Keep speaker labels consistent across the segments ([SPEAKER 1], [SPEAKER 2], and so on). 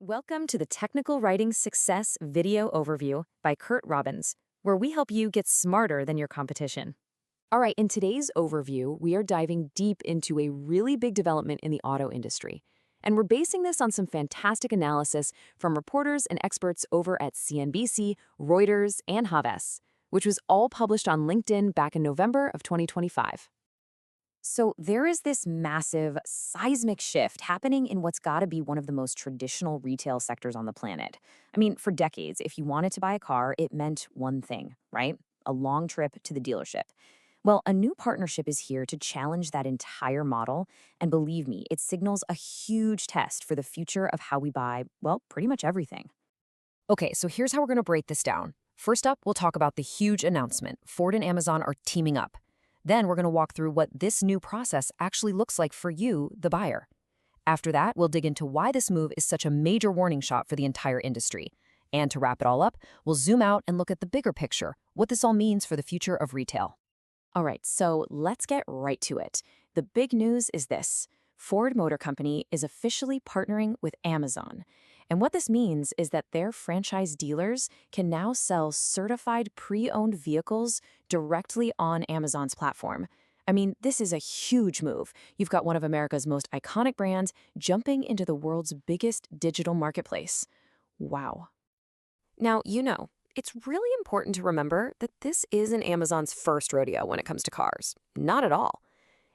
[SPEAKER 1] Welcome to the Technical Writing Success Video Overview by Kurt Robbins, where we help you get smarter than your competition. All right, in today's overview, we are diving deep into a really big development in the auto industry. And we're basing this on some fantastic analysis from reporters and experts over at CNBC, Reuters, and Havas, which was all published on LinkedIn back in November of 2025. So there is this massive seismic shift happening in what's got to be one of the most traditional retail sectors on the planet. I mean, for decades, if you wanted to buy a car, it meant one thing, right? A long trip to the dealership. Well, a new partnership is here to challenge that entire model, and believe me, it signals a huge test for the future of how we buy, well, pretty much everything. Okay, so here's how we're going to break this down. First up, we'll talk about the huge announcement. Ford and Amazon are teaming up. Then we're going to walk through what this new process actually looks like for you, the buyer. After that, we'll dig into why this move is such a major warning shot for the entire industry. And to wrap it all up, we'll zoom out and look at the bigger picture, what this all means for the future of retail. All right, so let's get right to it. The big news is this. Ford Motor Company is officially partnering with Amazon. And what this means is that their franchise dealers can now sell certified pre-owned vehicles directly on Amazon's platform. I mean, this is a huge move. You've got one of America's most iconic brands jumping into the world's biggest digital marketplace. Wow. Now, it's really important to remember that this isn't Amazon's first rodeo when it comes to cars. Not at all.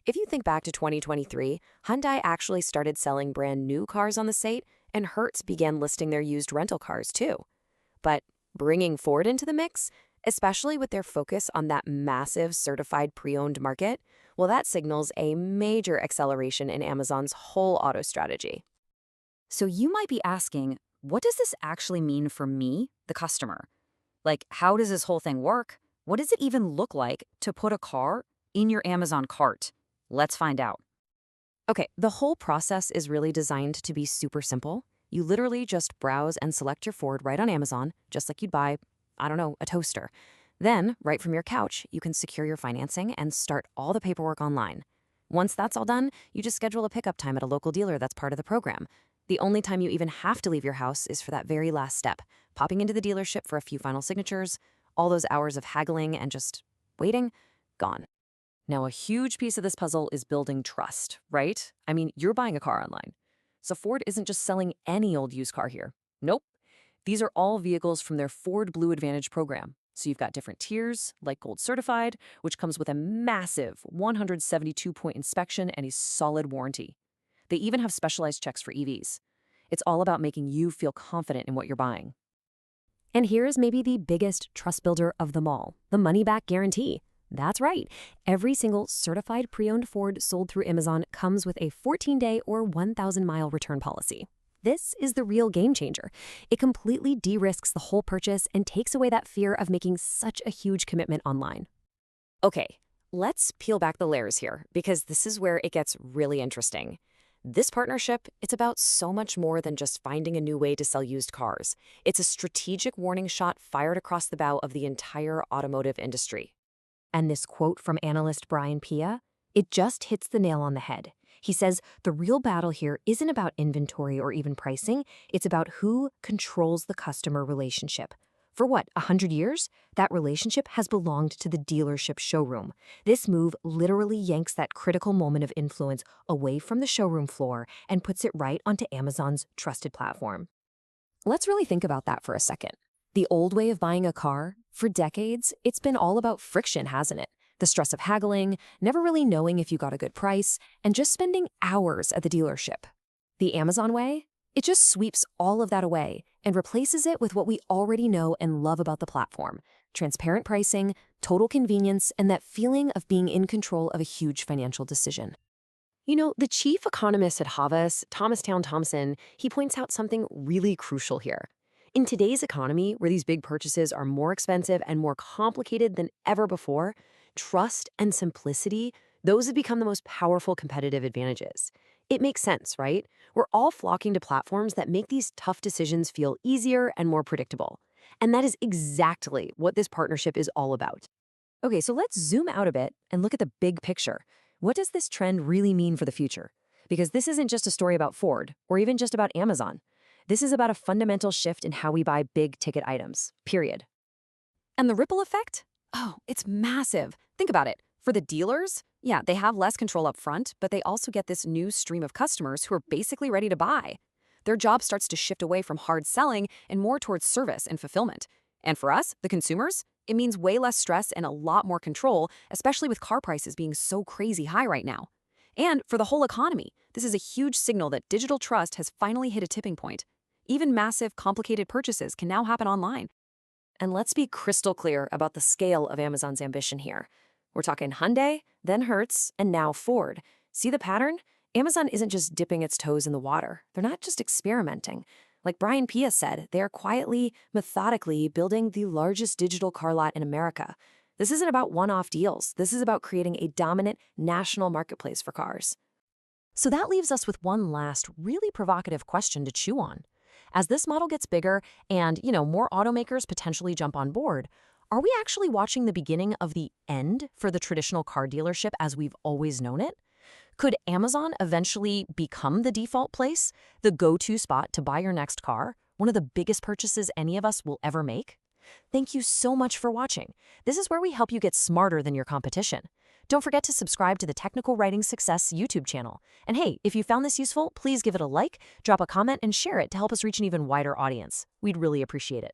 [SPEAKER 1] If you think back to 2023, Hyundai actually started selling brand new cars on the site, and Hertz began listing their used rental cars too. But bringing Ford into the mix, especially with their focus on that massive certified pre-owned market, well, that signals a major acceleration in Amazon's whole auto strategy. So you might be asking, what does this actually mean for me, the customer? Like, how does this whole thing work? What does it even look like to put a car in your Amazon cart? Let's find out. Okay, the whole process is really designed to be super simple. You literally just browse and select your Ford right on Amazon, just like you'd buy, I don't know, a toaster. Then, right from your couch, you can secure your financing and start all the paperwork online. Once that's all done, you just schedule a pickup time at a local dealer that's part of the program. The only time you even have to leave your house is for that very last step, popping into the dealership for a few final signatures, all those hours of haggling and just waiting, gone. Now, a huge piece of this puzzle is building trust, right? I mean, you're buying a car online. So Ford isn't just selling any old used car here. Nope. These are all vehicles from their Ford Blue Advantage program. So you've got different tiers, like Gold Certified, which comes with a massive 172-point inspection and a solid warranty. They even have specialized checks for EVs. It's all about making you feel confident in what you're buying. And here's maybe the biggest trust builder of them all, the money-back guarantee. That's right. Every single certified pre-owned Ford sold through Amazon comes with a 14-day or 1,000-mile return policy. This is the real game changer. It completely de-risks the whole purchase and takes away that fear of making such a huge commitment online. Okay, let's peel back the layers here, because this is where it gets really interesting. This partnership, it's about so much more than just finding a new way to sell used cars. It's a strategic warning shot fired across the bow of the entire automotive industry. And this quote from analyst Brian Pia, it just hits the nail on the head. He says, the real battle here isn't about inventory or even pricing. It's about who controls the customer relationship. For what, 100 years? That relationship has belonged to the dealership showroom. This move literally yanks that critical moment of influence away from the showroom floor and puts it right onto Amazon's trusted platform. Let's really think about that for a second. The old way of buying a car, for decades, it's been all about friction, hasn't it? The stress of haggling, never really knowing if you got a good price, and just spending hours at the dealership. The Amazon way? It just sweeps all of that away and replaces it with what we already know and love about the platform: transparent pricing, total convenience, and that feeling of being in control of a huge financial decision. The chief economist at Havas, Thomas Town Thompson, he points out something really crucial here. In today's economy, where these big purchases are more expensive and more complicated than ever before, trust and simplicity, those have become the most powerful competitive advantages. It makes sense, right? We're all flocking to platforms that make these tough decisions feel easier and more predictable. And that is exactly what this partnership is all about. Okay, so let's zoom out a bit and look at the big picture. What does this trend really mean for the future? Because this isn't just a story about Ford or even just about Amazon. This is about a fundamental shift in how we buy big-ticket items, period. And the ripple effect? Oh, it's massive. Think about it. For the dealers, yeah, they have less control up front, but they also get this new stream of customers who are basically ready to buy. Their job starts to shift away from hard selling and more towards service and fulfillment. And for us, the consumers, it means way less stress and a lot more control, especially with car prices being so crazy high right now. And for the whole economy, this is a huge signal that digital trust has finally hit a tipping point. Even massive, complicated purchases can now happen online. And let's be crystal clear about the scale of Amazon's ambition here. We're talking Hyundai, then Hertz, and now Ford. See the pattern? Amazon isn't just dipping its toes in the water. They're not just experimenting. Like Brian Pia said, they are quietly, methodically building the largest digital car lot in America. This isn't about one-off deals. This is about creating a dominant national marketplace for cars. So that leaves us with one last really provocative question to chew on. As this model gets bigger and, more automakers potentially jump on board, are we actually watching the beginning of the end for the traditional car dealership as we've always known it? Could Amazon eventually become the default place, the go-to spot to buy your next car, one of the biggest purchases any of us will ever make? Thank you so much for watching. This is where we help you get smarter than your competition. Don't forget to subscribe to the Technical Writing Success YouTube channel. And hey, if you found this useful, please give it a like, drop a comment, and share it to help us reach an even wider audience. We'd really appreciate it.